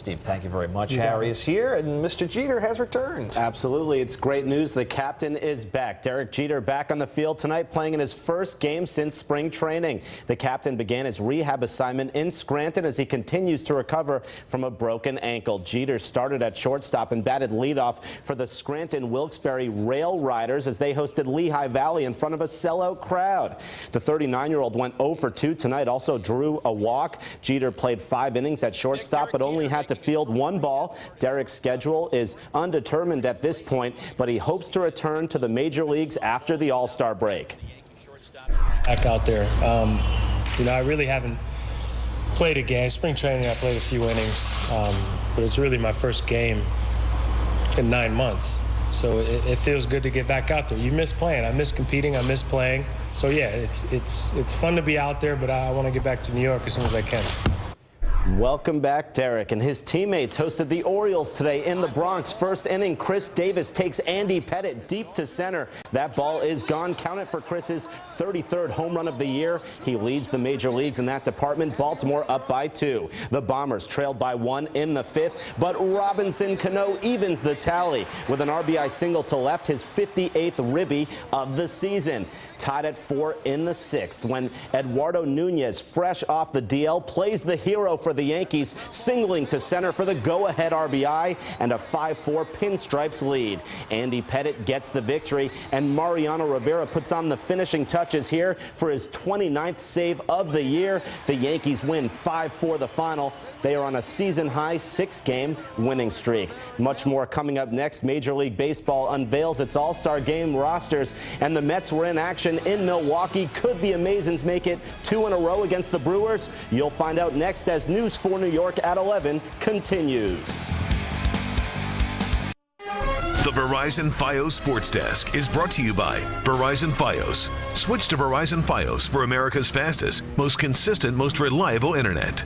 Steve, thank you very much. Harry is here, and Mr. Jeter has returned. Absolutely. It's great news. The captain is back. Derek Jeter back on the field tonight, playing in his first game since spring training. The captain began his rehab assignment in Scranton as he continues to recover from a broken ankle. Jeter started at shortstop and batted leadoff for the Scranton Wilkes-Barre Rail Riders as they hosted Lehigh Valley in front of a sellout crowd. The 39-year-old went 0 for 2 tonight, also drew a walk. Jeter played 5 innings at shortstop, but only had to field 1 ball. Derek's schedule is undetermined at this point, but he hopes to return to the major leagues after the All-Star break. Back out there. I really haven't played a game. Spring training, I played a few innings, but it's really my first game in 9 months. So it feels good to get back out there. You miss playing. I miss competing. I miss playing. So yeah, it's fun to be out there, but I want to get back to New York as soon as I can. Welcome back, Derek. And his teammates hosted the Orioles today in the Bronx. First inning, Chris Davis takes Andy Pettitte deep to center. That ball is gone. Count it for Chris's 33rd home run of the year. He leads the major leagues in that department. Baltimore up by 2. The Bombers trailed by 1 in the 5th, but Robinson Cano evens the tally with an RBI single to left, his 58th ribby of the season. Tied at 4 in the 6th when Eduardo Nunez, fresh off the DL, plays the hero for the Yankees, singling to center for the go-ahead RBI and a 5-4 pinstripes lead. Andy Pettitte gets the victory, and Mariano Rivera puts on the finishing touches here for his 29th save of the year. The Yankees win 5-4 the final. They are on a season-high 6-game winning streak. Much more coming up next. Major League Baseball unveils its All-Star Game rosters, and the Mets were in action in Milwaukee. Could the Amazons make it 2 in a row against the Brewers? You'll find out next as News 4 New York at 11 continues. The Verizon Fios Sports Desk is brought to you by Verizon Fios. Switch to Verizon Fios for America's fastest, most consistent, most reliable internet.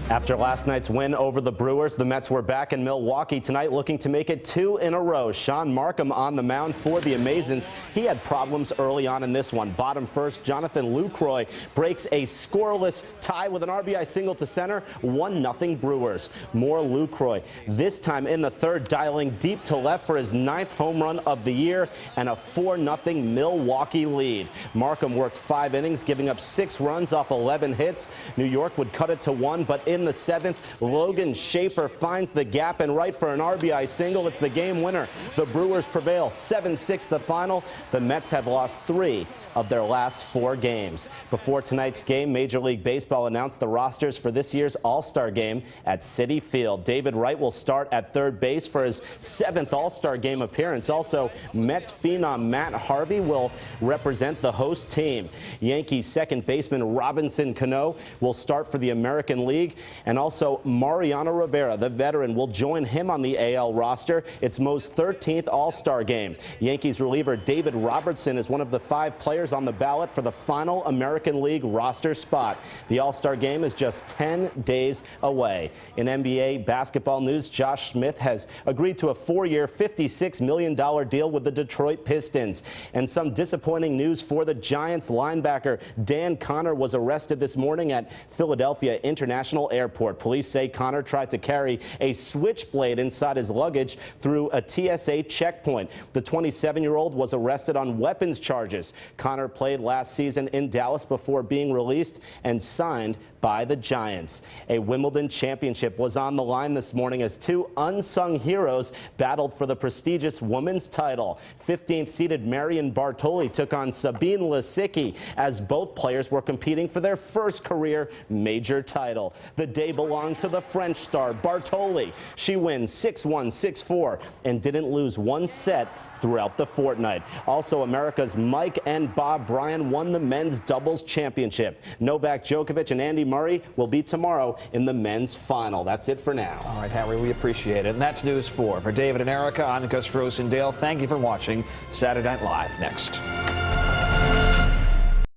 After last night's win over the Brewers, the Mets were back in Milwaukee tonight looking to make it 2 in a row. Sean Markham on the mound for the Amazons. He had problems early on in this one. Bottom first, Jonathan Lucroy breaks a scoreless tie with an RBI single to center. 1-0 Brewers. More Lucroy, this time in the 3rd, dialing deep to left for his 9th home run of the year and a 4-0 Milwaukee lead. Markham worked 5 innings, giving up 6 runs off 11 hits. New York would cut it to 1, but in the 7th, Logan Schaefer finds the gap and right for an RBI single. It's the game winner. The Brewers prevail 7-6 the final. The Mets have lost 3 of their last 4 games. Before tonight's game, Major League Baseball announced the rosters for this year's All-Star Game at Citi Field. David Wright will start at 3rd base for his 7th All-Star Game appearance. Also, Mets phenom Matt Harvey will represent the host team. Yankees 2nd baseman Robinson Cano will start for the American League. And also Mariano Rivera, the veteran, will join him on the AL roster. It's Mo's 13th All-Star Game. Yankees reliever David Robertson is one of the 5 players on the ballot for the final American League roster spot. The All-Star Game is just 10 days away. In NBA basketball news, Josh Smith has agreed to a 4-year, $56 million deal with the Detroit Pistons. And some disappointing news for the Giants. Linebacker Dan Connor was arrested this morning at Philadelphia International Airport. Police say Connor tried to carry a switchblade inside his luggage through a TSA checkpoint. The 27-year-old was arrested on weapons charges. Connor played last season in Dallas before being released and signed by the Giants. A Wimbledon championship was on the line this morning as 2 unsung heroes battled for the prestigious women's title. 15th seeded Marion Bartoli took on Sabine Lisicki as both players were competing for their first career major title. The day belonged to the French star Bartoli. She wins 6-1, 6-4 and didn't lose 1 set throughout the fortnight. Also, America's Mike and Bob Bryan won the men's doubles championship. Novak Djokovic and Andy Murray will be tomorrow in the men's final. That's it for now. All right, Harry, we appreciate it. And that's News 4. For David and Erica, I'm Gus Rosendale. Thank you for watching Saturday Night Live. Next.